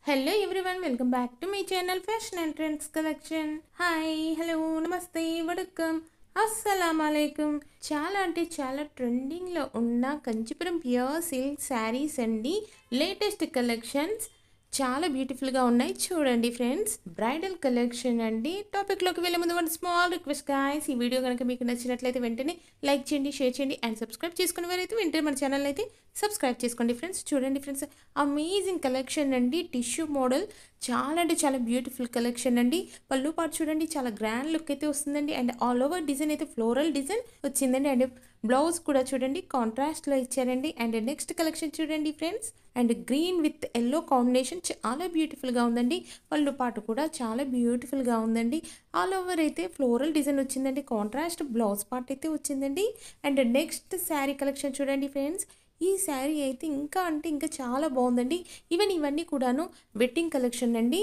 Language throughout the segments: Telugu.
Hello everyone welcome back to my channel fashion and trends collection. Hi, hello, నమస్తే, వడకం, అస్సలం అలైకుం. చాలా అంటే చాలా ట్రెండింగ్లో ఉన్న కంచిపురం ప్యూర్ సిల్క్ శారీస్ అండి. లేటెస్ట్ కలెక్షన్స్ చాలా బ్యూటిఫుల్గా ఉన్నాయి. చూడండి ఫ్రెండ్స్, బ్రైడల్ కలెక్షన్ అండి. టాపిక్లోకి వెళ్ళే ముందు వన్ స్మాల్ రిక్వెస్ట్ గాయ్స్, ఈ వీడియో కనుక మీకు నచ్చినట్లయితే వెంటనే లైక్ చేయండి, షేర్ చేయండి అండ్ సబ్స్క్రైబ్ చేసుకునే వారైతే వెంటనే మన ఛానల్ అయితే సబ్స్క్రైబ్ చేసుకోండి ఫ్రెండ్స్. చూడండి ఫ్రెండ్స్, అమేజింగ్ కలెక్షన్ అండి. టిష్యూ మోడల్ చాలా అంటే చాలా బ్యూటిఫుల్ కలెక్షన్ అండి. పళ్ళు పాటు చూడండి, చాలా గ్రాండ్ లుక్ అయితే వస్తుందండి. అండ్ ఆల్ ఓవర్ డిజైన్ అయితే ఫ్లోరల్ డిజైన్ వచ్చిందండి. అండ్ బ్లౌజ్ కూడా చూడండి కాంట్రాస్ట్లో ఇచ్చారండి. అండ్ నెక్స్ట్ కలెక్షన్ చూడండి friends, and green with yellow combination చాలా బ్యూటిఫుల్గా ఉందండి. పళ్ళు పాటు కూడా చాలా బ్యూటిఫుల్గా ఉందండి. ఆల్ ఓవర్ అయితే ఫ్లోరల్ డిజైన్ వచ్చిందండి. కాంట్రాస్ట్ బ్లౌజ్ పార్ట్ అయితే వచ్చిందండి. అండ్ నెక్స్ట్ శారీ కలెక్షన్ చూడండి ఫ్రెండ్స్, ఈ శారీ అయితే ఇంకా అంటే ఇంకా చాలా బాగుందండి. ఈవెన్ ఇవన్నీ కూడాను వెడ్డింగ్ కలెక్షన్ అండి.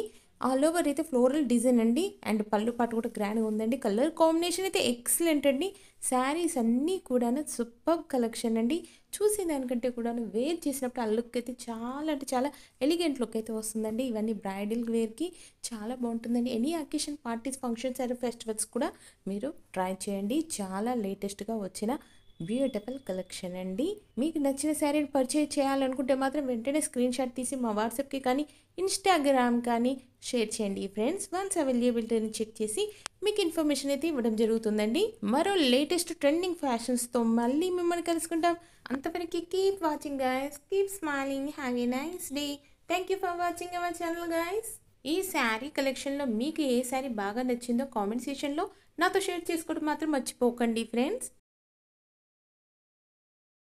ఆల్ ఓవర్ అయితే ఫ్లోరల్ డిజైన్ అండి. అండ్ పళ్ళు పాటు కూడా గ్రాండ్గా ఉందండి. కలర్ కాంబినేషన్ అయితే ఎక్సలెంట్ అండి. శారీస్ అన్నీ కూడాను సూపర్ కలెక్షన్ అండి. చూసేదానికంటే కూడాను వేర్ చేసినప్పుడు ఆ లుక్ అయితే చాలా అంటే చాలా ఎలిగెంట్ లుక్ అయితే వస్తుందండి. ఇవన్నీ బ్రైడల్ వేర్కి చాలా బాగుంటుందండి. Any occasion parties functions and festivals కూడా మీరు ట్రై చేయండి. చాలా లేటెస్ట్గా వచ్చిన బ్యూటిఫుల్ కలెక్షన్ అండి. మీకు నచ్చిన శారీని పర్చేజ్ చేయాలనుకుంటే మాత్రం వెంటనే స్క్రీన్ షాట్ తీసి మా వాట్సాప్కి కానీ ఇన్స్టాగ్రామ్ కానీ షేర్ చేయండి ఫ్రెండ్స్. వన్స్ అవైలబిలిటీని చెక్ చేసి మీకు ఇన్ఫర్మేషన్ అయితే ఇవ్వడం జరుగుతుందండి. మరో లేటెస్ట్ ట్రెండింగ్ ఫ్యాషన్స్తో మళ్ళీ మిమ్మల్ని కలుసుకుంటాం. అంతవరకు keep watching guys, keep smiling, have a nice day. Thank you for watching our channel guys. ఈ శారీ కలెక్షన్లో మీకు ఏ శారీ బాగా నచ్చిందో కామెంట్ సెక్షన్లో నాతో షేర్ చేసుకోవడం మాత్రం మర్చిపోకండి ఫ్రెండ్స్.